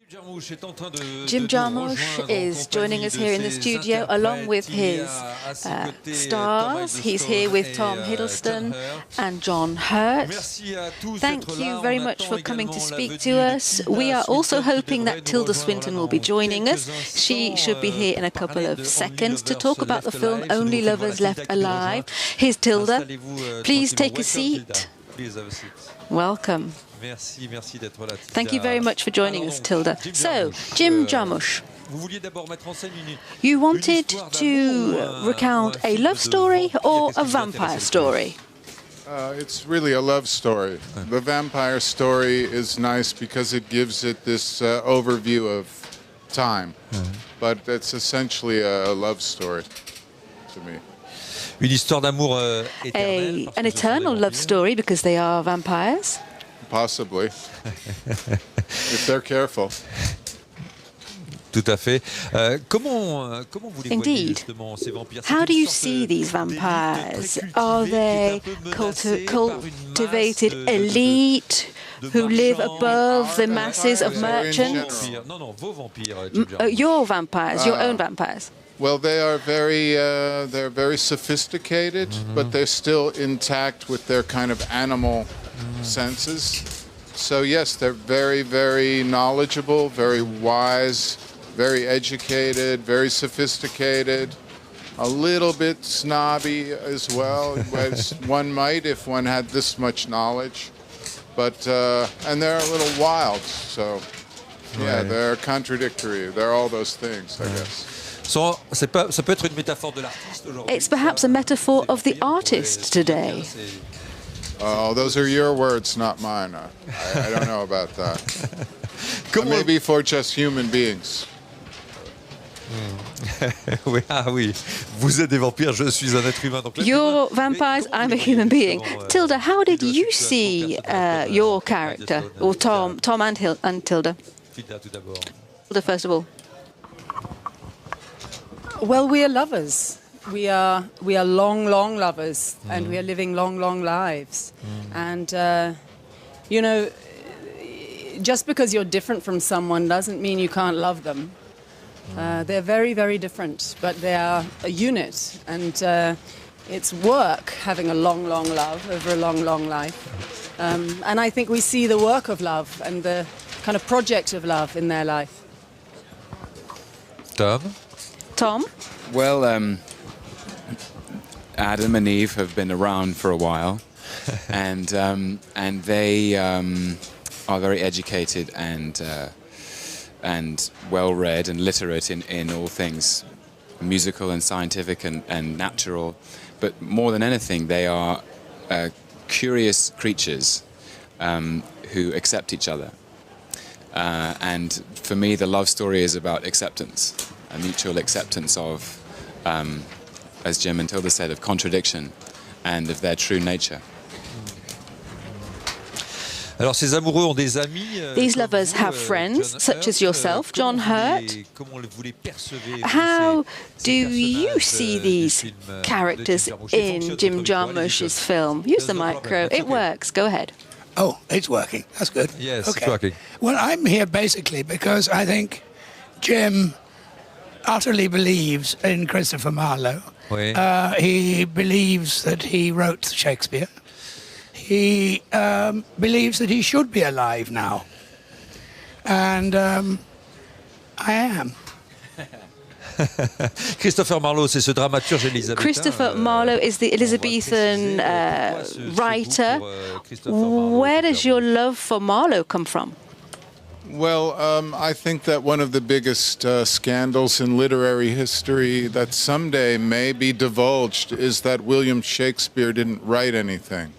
Jim Jarmusch is joining us here in the studio along with his stars. He's here with Tom Hiddleston and John Hurt. Thank you very much for coming to speak to us. We are also hoping that Tilda Swinton will be joining us. She should be here in a couple of seconds to talk about the film Only Lovers Left Alive. Here's Tilda. Please take a seat. Welcome. Thank you very much for joining us, Tilda. So, Jim Jarmusch, you wanted to recount a love story or a vampire story? It's really a love story. The vampire story is nice because it gives it this overview of time, but it's essentially a love story to me. Une histoire d'amour An eternal love story because they are vampires? Possibly, if they're careful. Tout à fait. Comment vous les voyez justement ces vampires? How do you see these vampires? Are they cultivated elite who live above the masses of merchants? Non, vos vampires. Your vampires, your own vampires. Well, they are they're very sophisticated, but they're still intact with their kind of animal senses. So yes, they're very, very knowledgeable, very wise, very educated, very sophisticated, a little bit snobby as well, as one might if one had this much knowledge. But and they're a little wild, so yeah, they're contradictory. They're all those things, I guess. Ça peut être une métaphore de l'artiste aujourd'hui. It's perhaps a metaphor of the artist today. Oh, those are your words, not mine. I don't know about that. Maybe for just human beings. Oui, oui, vous êtes des vampires, je suis un être humain. Donc You're vampires, I'm a human being. Tilda, how did you see your character, or Tom and Tilda? Tilda, first of all. Well, we are lovers. We are long lovers, and we are living long lives. And you know, just because you're different from someone doesn't mean you can't love them. They're very, very different, but they are a unit, and it's work having a long love over a long life. And I think we see the work of love and the kind of project of love in their life. Tom? Well, Adam and Eve have been around for a while, and they are very educated and well-read and literate in all things musical and scientific and natural. But more than anything, they are curious creatures who accept each other. And for me, the love story is about acceptance, a mutual acceptance of, as Jim and Tilda said, of contradiction and of their true nature. Alors, ces amoureux ont des amis. These lovers have friends, such as yourself, John Hurt. How do you see these characters in Jim Jarmusch's film? Use the micro. It works. Go ahead. Oh, it's working. That's good. Yes, okay. It's working. Well, I'm here basically because I think Jim utterly believes in Christopher Marlowe. Oui. He believes that he wrote Shakespeare. He believes that he should be alive now. And I am. Christopher Marlowe, c'est ce dramaturge élisabétain. Christopher Marlowe is the Elizabethan writer. Where does your love for Marlowe come from? Well, I think that one of the biggest scandals in literary history that someday may be divulged is that William Shakespeare didn't write anything.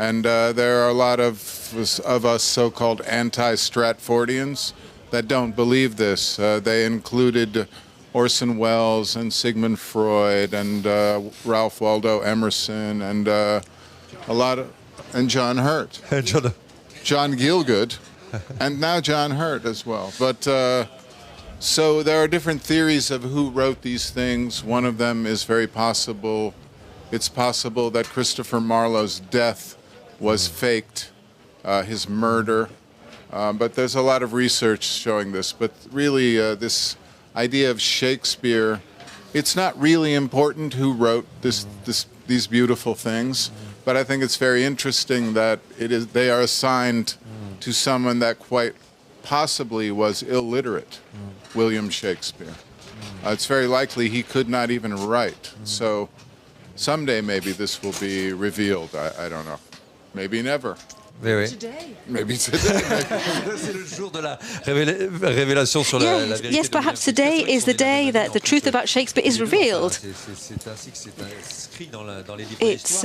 And there are a lot of us so-called anti-Stratfordians that don't believe this. They included Orson Welles and Sigmund Freud and Ralph Waldo Emerson and and John Hurt. John Gielgud. And now John Hurt as well. But so there are different theories of who wrote these things. One of them is very possible. It's possible that Christopher Marlowe's death was faked, his murder. But there's a lot of research showing this. But really, this idea of Shakespeare, it's not really important who wrote these beautiful things, but I think it's very interesting that they are assigned to someone that quite possibly was illiterate, William Shakespeare. It's very likely he could not even write. So someday maybe this will be revealed. I don't know. Maybe never. Today. Maybe today. C'est le jour de la révélation sur la vérité. Yes, perhaps today is the day that the truth about Shakespeare is revealed. It's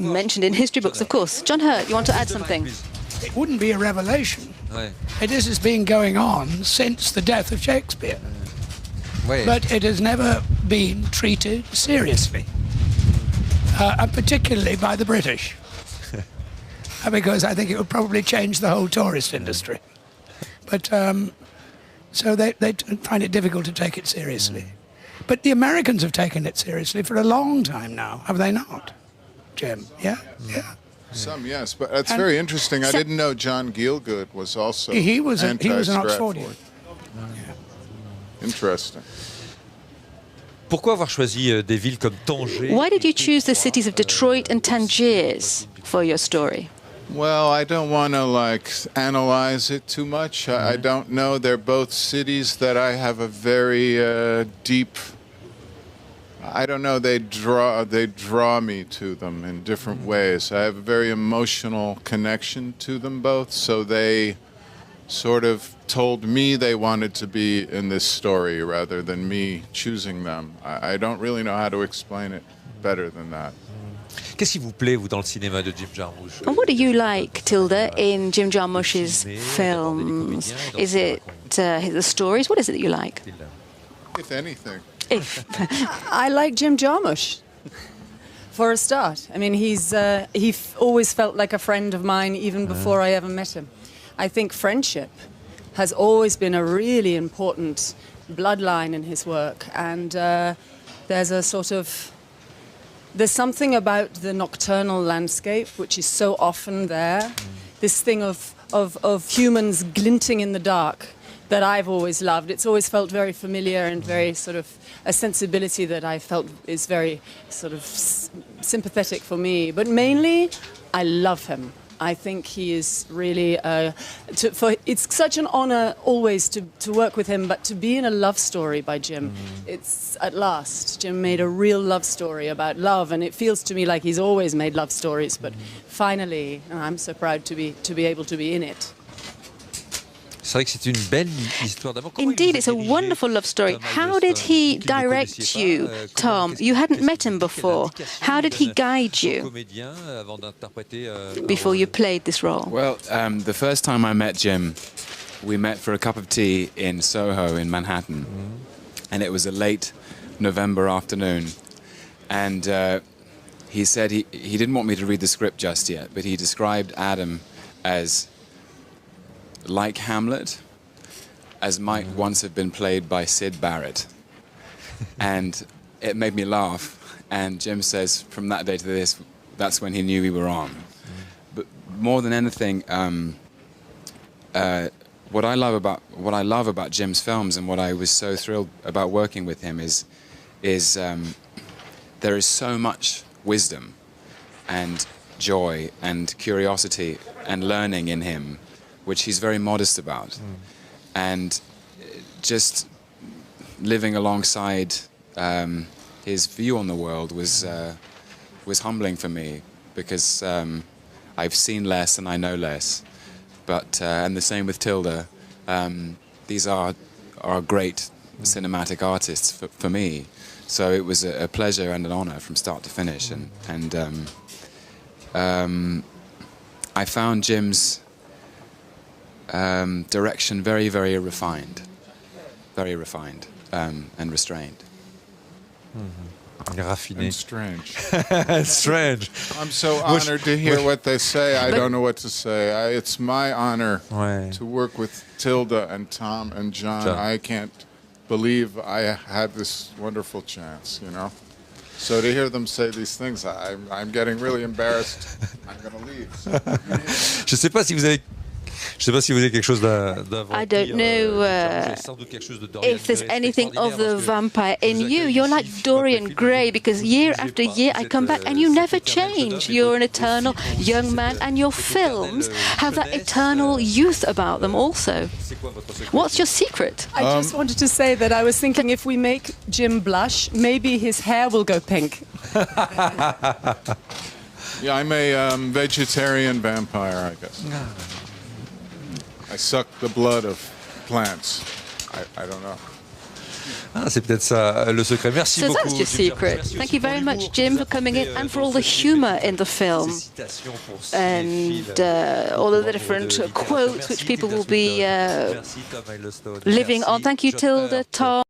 mentioned in history books, of course. John Hurt, you want to add something? It wouldn't be a revelation. This has been going on since the death of Shakespeare. But it has never been treated seriously, and particularly by the British. Because I think it would probably change the whole tourist industry. But so they find it difficult to take it seriously. But the Americans have taken it seriously for a long time now, have they not, Jim? Yeah? Yeah. Some, yes, but that's very interesting. I didn't know John Gielgud was also he was an Oxfordian. Interesting. Pourquoi avoir choisi des villes comme Tanger? Why did you choose the cities of Detroit and Tangiers for your story? Well, I don't want to analyze it too much. I don't know. They're both cities that I have a very deep. I don't know. They draw me to them in different ways. I have a very emotional connection to them both. So they sort of told me they wanted to be in this story rather than me choosing them. I don't really know how to explain it better than that. Qu'est-ce qui vous plaît, vous, dans le cinéma de Jim Jarmusch? And what do you like, Tilda, in Jim Jarmusch's films? Is it the stories? What is it that you like? If anything. I like Jim Jarmusch, for a start. I mean, he always felt like a friend of mine even before I ever met him. I think friendship has always been a really important bloodline in his work, and there's something about the nocturnal landscape which is so often there, this thing of humans glinting in the dark that I've always loved. It's always felt very familiar and very sort of a sensibility that I felt is very sort of sympathetic for me. But mainly, I love him. I think he is really, it's such an honor always to work with him, but to be in a love story by Jim, it's at last, Jim made a real love story about love, and it feels to me like he's always made love stories, but finally, I'm so proud to be able to be in it. C'est vrai que c'est une belle histoire d'amour. Indeed, it's a wonderful love story. How did he direct you, Tom? You hadn't met him before. How did he guide you before you played this role? Well, the first time I met Jim, we met for a cup of tea in Soho in Manhattan. And it was a late November afternoon. And he said he didn't want me to read the script just yet, but he described Adam as like Hamlet, as might once have been played by Syd Barrett. And it made me laugh. And Jim says, from that day to this, that's when he knew we were on. But more than anything, what I love about Jim's films, and what I was so thrilled about working with him is there is so much wisdom and joy and curiosity and learning in him, which he's very modest about. And just living alongside his view on the world was humbling for me, because I've seen less and I know less. But and the same with Tilda. These are great cinematic artists for me. So it was a pleasure and an honor from start to finish. And I found Jim's direction very, very refined, and restrained. Raffiné. And strange. Strange. I'm so honored to hear what they say. I don't know what to say. It's my honor to work with Tilda and Tom and John. I can't believe I had this wonderful chance, you know. So to hear them say these things, I'm getting really embarrassed. I'm going to leave. Je sais pas si vous avez Je ne sais pas si vous avez quelque chose d'inventé. I don't know if there's anything of the vampire in you. You're like Dorian Gray, because year after year I come back and you never change. You're an eternal young man, and your films have that eternal youth about them also. What's your secret? I just wanted to say that I was thinking if we make Jim blush, maybe his hair will go pink. Yeah, I'm a vegetarian vampire, I guess. I suck the blood of plants. I don't know. Ah, c'est peut-être ça le secret. Merci So beaucoup. that's your secret. Thank you very much, Jim, for coming in and for all the humour in the film and all of the different quotes which people will be living on. Thank you, Tilda, Tom.